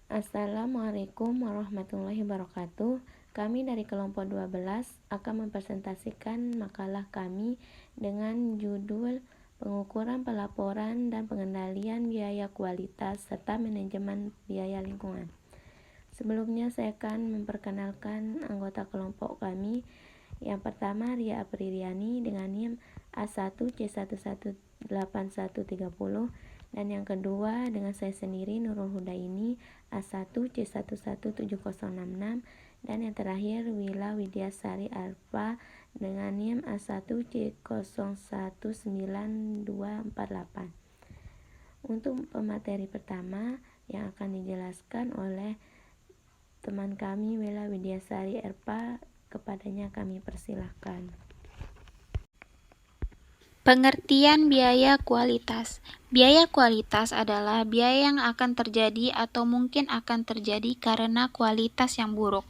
Assalamualaikum warahmatullahi wabarakatuh. Kami dari kelompok 12 akan mempresentasikan makalah kami dengan judul Pengukuran Pelaporan dan Pengendalian Biaya Kualitas serta Manajemen Biaya Lingkungan. Sebelumnya saya akan memperkenalkan anggota kelompok kami. Yang pertama, Ria Apriliani dengan NIM A1C118130, dan yang kedua dengan saya sendiri Nurul Hudaini A1C117066, dan yang terakhir Wila Widyasari Arfa dengan NIM A1C019248. Untuk pemateri pertama yang akan dijelaskan oleh teman kami Wila Widyasari Arfa, kepadanya kami persilahkan. Pengertian biaya kualitas. Biaya kualitas adalah biaya yang akan terjadi atau mungkin akan terjadi karena kualitas yang buruk.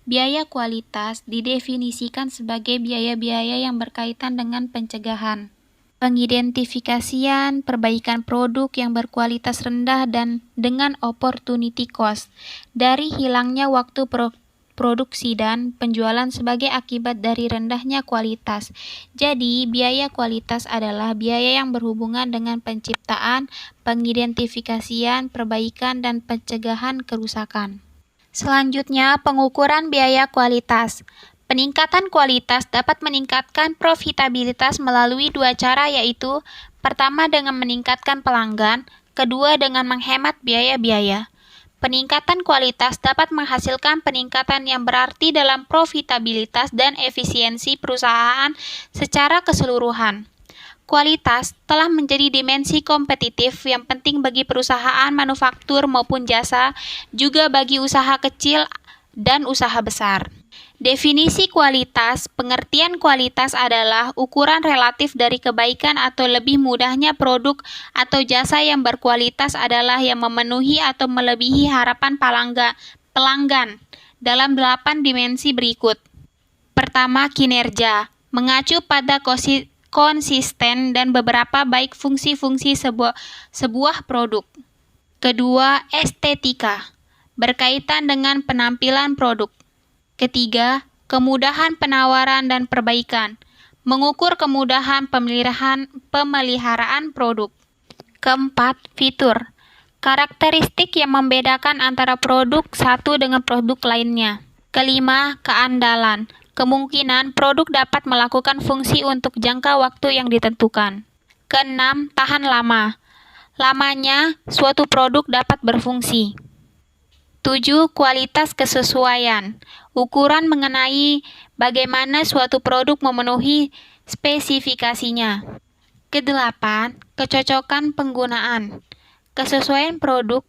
Biaya kualitas didefinisikan sebagai biaya-biaya yang berkaitan dengan pencegahan, pengidentifikasian, perbaikan produk yang berkualitas rendah dan dengan opportunity cost dari hilangnya waktu produksi dan penjualan sebagai akibat dari rendahnya kualitas. Jadi, biaya kualitas adalah biaya yang berhubungan dengan penciptaan, pengidentifikasian, perbaikan, dan pencegahan kerusakan. Selanjutnya, pengukuran biaya kualitas. Peningkatan kualitas dapat meningkatkan profitabilitas melalui dua cara, yaitu pertama dengan meningkatkan pelanggan, kedua dengan menghemat biaya-biaya. Peningkatan kualitas dapat menghasilkan peningkatan yang berarti dalam profitabilitas dan efisiensi perusahaan secara keseluruhan. Kualitas telah menjadi dimensi kompetitif yang penting bagi perusahaan manufaktur maupun jasa, juga bagi usaha kecil dan usaha besar. Definisi kualitas. Pengertian kualitas adalah ukuran relatif dari kebaikan atau lebih mudahnya produk atau jasa yang berkualitas adalah yang memenuhi atau melebihi harapan pelanggan dalam 8 dimensi berikut. Pertama, kinerja. Mengacu pada konsisten dan beberapa baik fungsi-fungsi sebuah produk. Kedua, estetika. Berkaitan dengan penampilan produk. Ketiga, kemudahan penawaran dan perbaikan. Mengukur kemudahan pemeliharaan produk. Keempat, fitur. Karakteristik yang membedakan antara produk satu dengan produk lainnya. Kelima, keandalan. Kemungkinan produk dapat melakukan fungsi untuk jangka waktu yang ditentukan. Keenam, tahan lama. Lamanya suatu produk dapat berfungsi. 7. Kualitas kesesuaian. Ukuran mengenai bagaimana suatu produk memenuhi spesifikasinya. Kedelapan, kecocokan penggunaan. Kesesuaian produk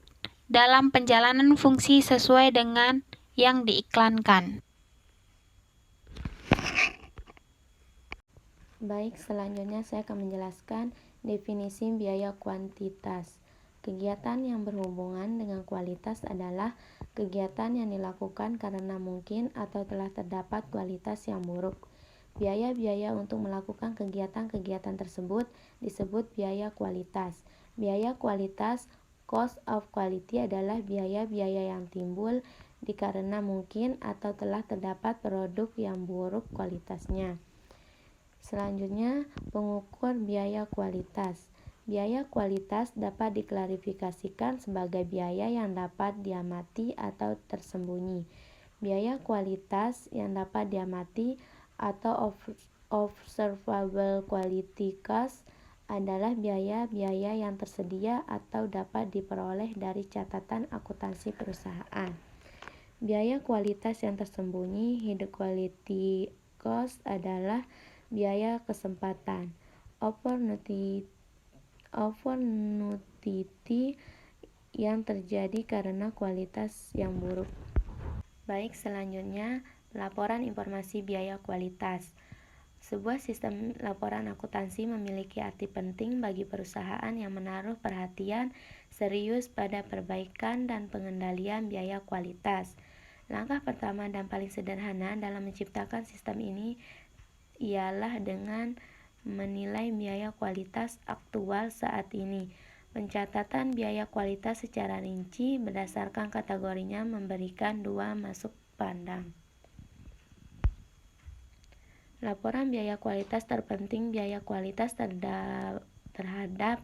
dalam penjalanan fungsi sesuai dengan yang diiklankan. Baik, selanjutnya saya akan menjelaskan definisi biaya kuantitas. Kegiatan yang berhubungan dengan kualitas adalah kegiatan yang dilakukan karena mungkin atau telah terdapat kualitas yang buruk. Biaya-biaya untuk melakukan kegiatan-kegiatan tersebut disebut biaya kualitas. Biaya kualitas, cost of quality, adalah biaya-biaya yang timbul dikarenakan mungkin atau telah terdapat produk yang buruk kualitasnya. Selanjutnya, pengukur biaya kualitas. Biaya kualitas dapat diklasifikasikan sebagai biaya yang dapat diamati atau tersembunyi. Biaya kualitas yang dapat diamati atau observable quality cost adalah biaya-biaya yang tersedia atau dapat diperoleh dari catatan akuntansi perusahaan. Biaya kualitas yang tersembunyi, hidden quality cost, adalah biaya kesempatan, opportunity yang terjadi karena kualitas yang buruk. Baik, selanjutnya laporan informasi biaya kualitas. Sebuah sistem laporan akuntansi memiliki arti penting bagi perusahaan yang menaruh perhatian serius pada perbaikan dan pengendalian biaya kualitas. Langkah pertama dan paling sederhana dalam menciptakan sistem ini ialah dengan menilai biaya kualitas aktual saat ini. Pencatatan biaya kualitas secara rinci berdasarkan kategorinya memberikan 2 masuk pandang. Laporan biaya kualitas terpenting. Biaya kualitas terhadap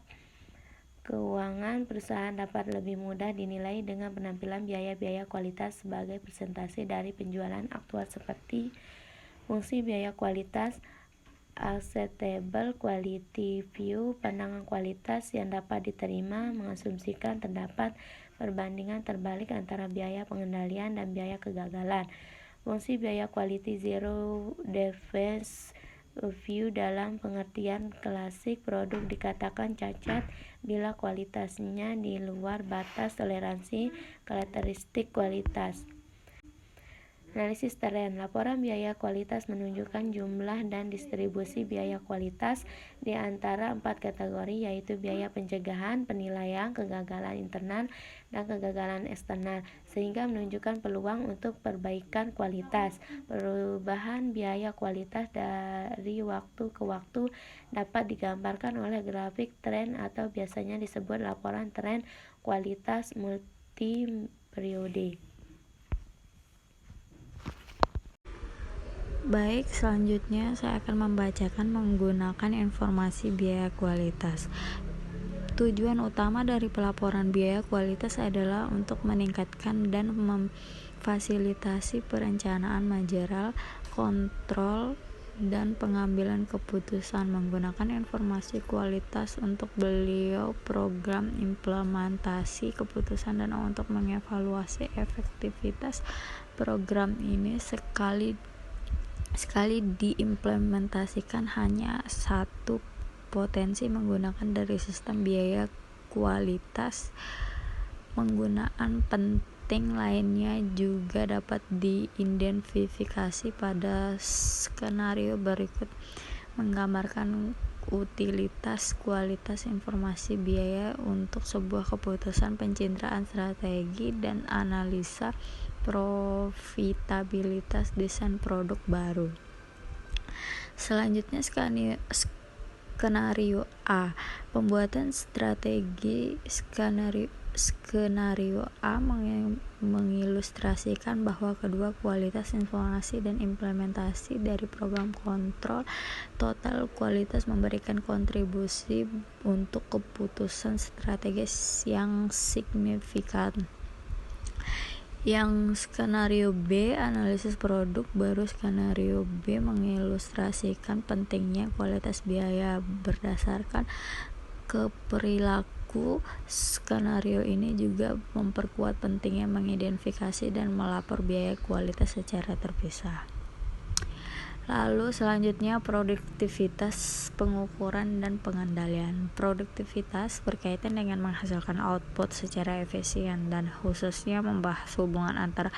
keuangan perusahaan dapat lebih mudah dinilai dengan penampilan biaya-biaya kualitas sebagai persentase dari penjualan aktual seperti fungsi biaya kualitas, acceptable quality view, pandangan kualitas yang dapat diterima, mengasumsikan terdapat perbandingan terbalik antara biaya pengendalian dan biaya kegagalan. Fungsi biaya quality zero defense view dalam pengertian klasik produk dikatakan cacat bila kualitasnya di luar batas toleransi karakteristik kualitas. Analisis tren. Laporan biaya kualitas menunjukkan jumlah dan distribusi biaya kualitas di antara 4 kategori, yaitu biaya pencegahan, penilaian, kegagalan internal, dan kegagalan eksternal, sehingga menunjukkan peluang untuk perbaikan kualitas. Perubahan biaya kualitas dari waktu ke waktu dapat digambarkan oleh grafik tren atau biasanya disebut laporan tren kualitas multi periode. Baik, selanjutnya saya akan membacakan menggunakan informasi biaya kualitas. Tujuan utama dari pelaporan biaya kualitas adalah untuk meningkatkan dan memfasilitasi perencanaan manajerial, kontrol, dan pengambilan keputusan menggunakan informasi kualitas untuk beliau program implementasi keputusan dan untuk mengevaluasi efektivitas program ini sekali diimplementasikan hanya satu potensi menggunakan dari sistem biaya kualitas. Penggunaan penting lainnya juga dapat diidentifikasi pada skenario berikut, menggambarkan utilitas kualitas informasi biaya untuk sebuah keputusan pencitraan strategi dan analisa profitabilitas desain produk baru. Selanjutnya skenario A. Pembuatan strategi. Skenario A mengilustrasikan bahwa kedua kualitas informasi dan implementasi dari program kontrol total kualitas memberikan kontribusi untuk keputusan strategis yang signifikan. Yang skenario B, analisis produk baru. Skenario B mengilustrasikan pentingnya kualitas biaya berdasarkan keperilaku. Skenario ini juga memperkuat pentingnya mengidentifikasi dan melapor biaya kualitas secara terpisah. Lalu selanjutnya produktivitas, pengukuran, dan pengendalian. Produktivitas berkaitan dengan menghasilkan output secara efisien dan khususnya membahas hubungan antara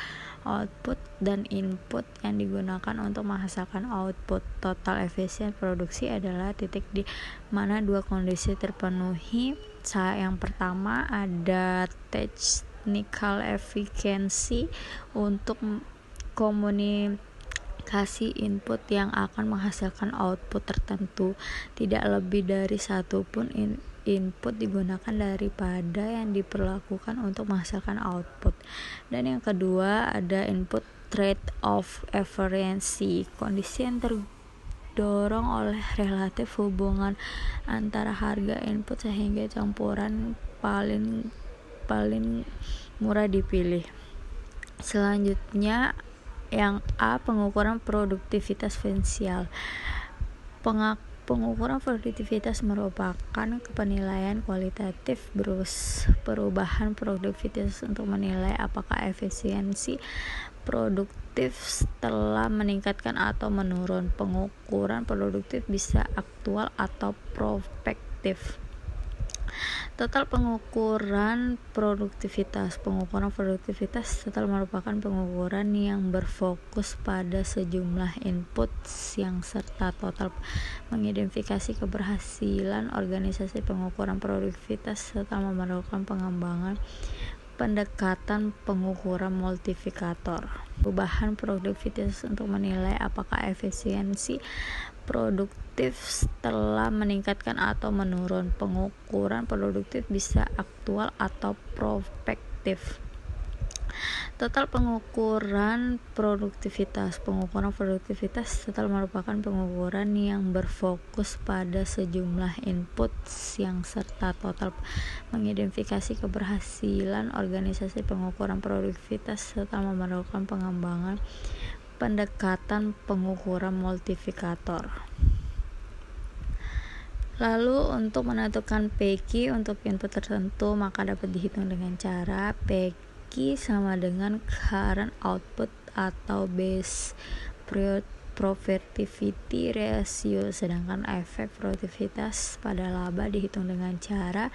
output dan input yang digunakan untuk menghasilkan output. Total efisien produksi adalah titik di mana dua kondisi terpenuhi. Yang pertama ada technical efficiency untuk komunikasi input yang akan menghasilkan output tertentu. Tidak lebih dari satu pun input digunakan daripada yang diperlakukan untuk menghasilkan output. Dan yang kedua ada input trade-off efficiency, kondisi yang terdorong oleh relatif hubungan antara harga input sehingga campuran paling murah dipilih. Selanjutnya yang A, pengukuran produktivitas finansial. Pengukuran produktivitas merupakan penilaian kualitatif perubahan produktivitas untuk menilai apakah efisiensi produktif telah meningkatkan atau menurun. Pengukuran produktif bisa aktual atau prospektif. Total pengukuran produktivitas. Pengukuran produktivitas total merupakan pengukuran yang berfokus pada sejumlah input yang serta total mengidentifikasi keberhasilan organisasi. Pengukuran produktivitas serta memerlukan pengembangan pendekatan pengukuran multiplikator. Perubahan produktivitas untuk menilai apakah efisiensi produktif telah meningkatkan atau menurun. Pengukuran produktif bisa aktual atau prospektif. Total pengukuran produktivitas. Pengukuran produktivitas total merupakan pengukuran yang berfokus pada sejumlah input yang serta total mengidentifikasi keberhasilan organisasi. Pengukuran produktivitas total memerlukan pengembangan pendekatan pengukuran multiplikator. Lalu untuk menentukan PQ untuk input tertentu maka dapat dihitung dengan cara PQ sama dengan current output atau base productivity ratio, sedangkan efek produktivitas pada laba dihitung dengan cara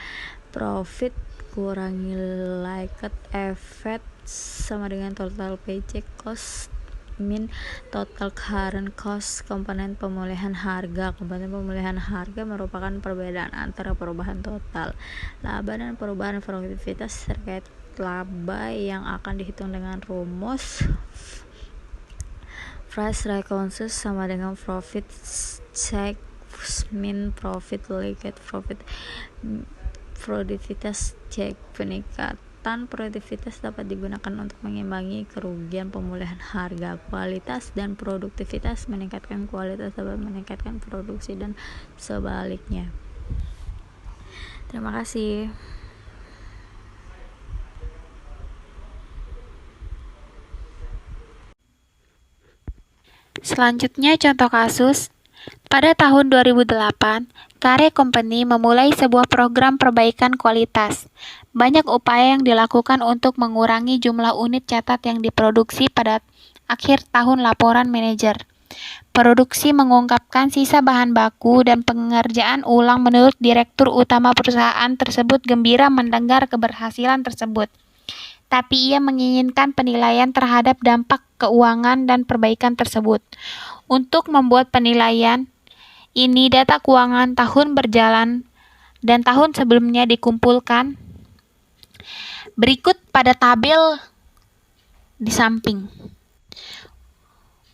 profit kurangi liked effect sama dengan total paycheck cost min total current cost. Komponen pemulihan harga. Komponen pemulihan harga merupakan perbedaan antara perubahan total laba dan perubahan produktivitas terkait laba yang akan dihitung dengan rumus price reconciliation sama dengan profit check min profit liked profit produktivitas cek. Peningkatan produktivitas dapat digunakan untuk mengimbangi kerugian pemulihan harga. Kualitas dan produktivitas. Meningkatkan kualitas dapat meningkatkan produksi dan sebaliknya. Terima kasih. Selanjutnya contoh kasus. Pada tahun 2008, Kare Company memulai sebuah program perbaikan kualitas. Banyak upaya yang dilakukan untuk mengurangi jumlah unit catat yang diproduksi pada akhir tahun. Laporan manajer produksi mengungkapkan sisa bahan baku dan pengerjaan ulang. Menurut direktur utama perusahaan tersebut gembira mendengar keberhasilan tersebut, tapi ia menginginkan penilaian terhadap dampak keuangan dan perbaikan tersebut. Untuk membuat penilaian ini, data keuangan tahun berjalan dan tahun sebelumnya dikumpulkan. Berikut pada tabel di samping.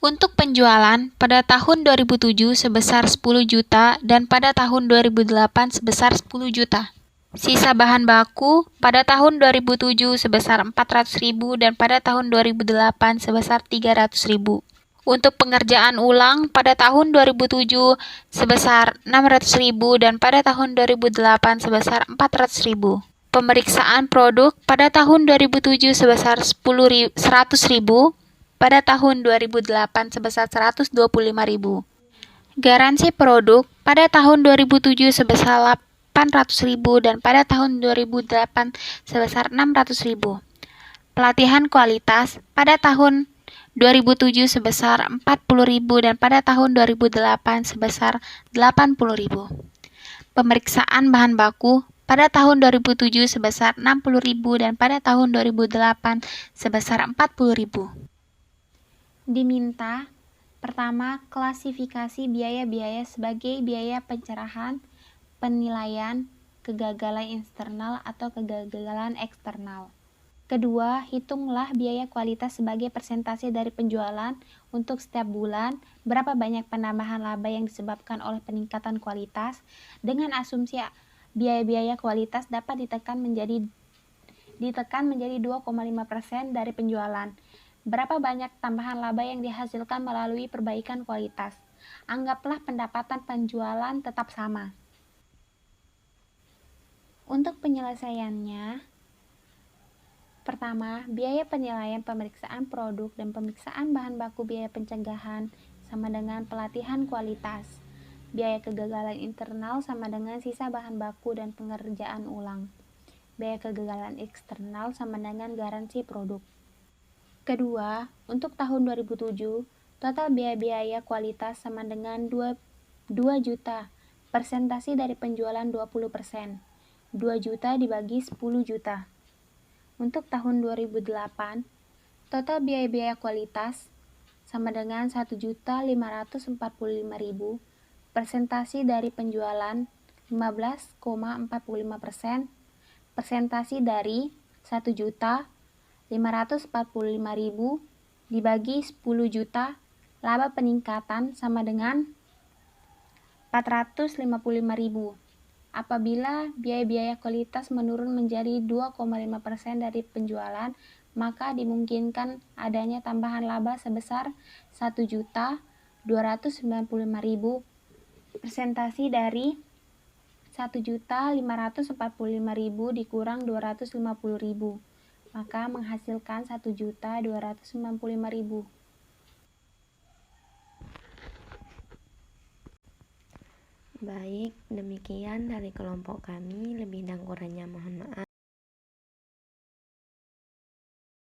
Untuk penjualan pada tahun 2007 sebesar 10 juta dan pada tahun 2008 sebesar 10 juta. Sisa bahan baku pada tahun 2007 sebesar 400.000 dan pada tahun 2008 sebesar 300.000. Untuk pengerjaan ulang pada tahun 2007 sebesar 600.000 dan pada tahun 2008 sebesar 400.000. Pemeriksaan produk pada tahun 2007 sebesar 100.000, pada tahun 2008 sebesar 125.000. Garansi produk pada tahun 2007 sebesar 800.000 dan pada tahun 2008 sebesar 600.000. Pelatihan kualitas pada tahun 2007 sebesar 40.000 dan pada tahun 2008 sebesar 80.000. Pemeriksaan bahan baku pada tahun 2007 sebesar 60.000 dan pada tahun 2008 sebesar 40.000. Diminta: pertama, klasifikasi biaya-biaya sebagai biaya pencerahan, penilaian, kegagalan internal atau kegagalan eksternal. Kedua, hitunglah biaya kualitas sebagai persentase dari penjualan untuk setiap bulan. Berapa banyak penambahan laba yang disebabkan oleh peningkatan kualitas? Dengan asumsi biaya-biaya kualitas dapat ditekan menjadi 2,5% dari penjualan. Berapa banyak tambahan laba yang dihasilkan melalui perbaikan kualitas? Anggaplah pendapatan penjualan tetap sama. Untuk penyelesaiannya, pertama, biaya penilaian pemeriksaan produk dan pemeriksaan bahan baku biaya pencegahan sama dengan pelatihan kualitas. Biaya kegagalan internal sama dengan sisa bahan baku dan pengerjaan ulang. Biaya kegagalan eksternal sama dengan garansi produk. Kedua, untuk tahun 2007, total biaya kualitas sama dengan 2 juta. Persentase dari penjualan 20%. 2 juta dibagi 10 juta. Untuk tahun 2008, total biaya kualitas sama dengan 1.545.000. Persentase dari penjualan 15,45%. Persentase dari 1.545.000 dibagi 10 juta. Laba peningkatan sama dengan 455.000. Apabila biaya-biaya kualitas menurun menjadi 2,5% dari penjualan, maka dimungkinkan adanya tambahan laba sebesar 1.295.000. Presentasi dari 1.545.000 dikurang 250.000, maka menghasilkan 1.295.000. Baik, demikian dari kelompok kami. Lebih dan kurangnya mohon maaf.